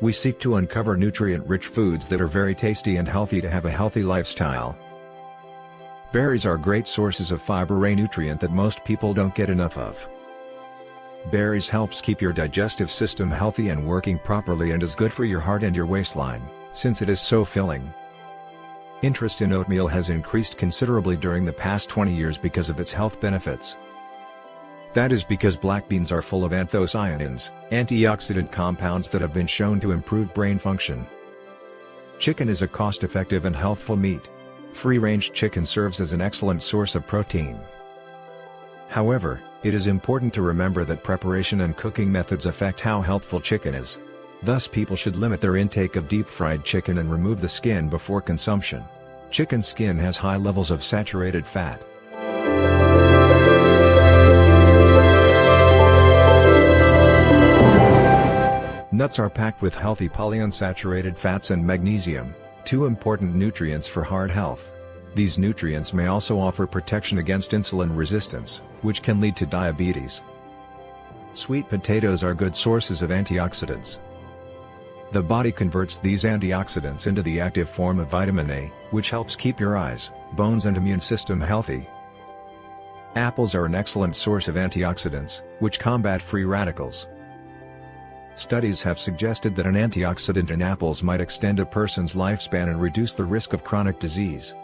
We seek to uncover nutrient-rich foods that are very tasty and healthy to have a healthy lifestyle. Berries are great sources of fiber, a nutrient that most people don't get enough of. Berries helps keep your digestive system healthy and working properly, and is good for your heart and your waistline, since it is so filling. Interest in oatmeal has increased considerably during the past 20 years because of its health benefits. That is because black beans are full of anthocyanins, antioxidant compounds that have been shown to improve brain function. Chicken is a cost-effective and healthful meat. Free-range chicken serves as an excellent source of protein. However, it is important to remember that preparation and cooking methods affect how healthful chicken is. Thus, people should limit their intake of deep-fried chicken and remove the skin before consumption. Chicken skin has high levels of saturated fat. Nuts are packed with healthy polyunsaturated fats and magnesium, two important nutrients for heart health. These nutrients may also offer protection against insulin resistance, which can lead to diabetes. Sweet potatoes are good sources of antioxidants. The body converts these antioxidants into the active form of vitamin A, which helps keep your eyes, bones and immune system healthy. Apples are an excellent source of antioxidants, which combat free radicals. Studies have suggested that an antioxidant in apples might extend a person's lifespan and reduce the risk of chronic disease.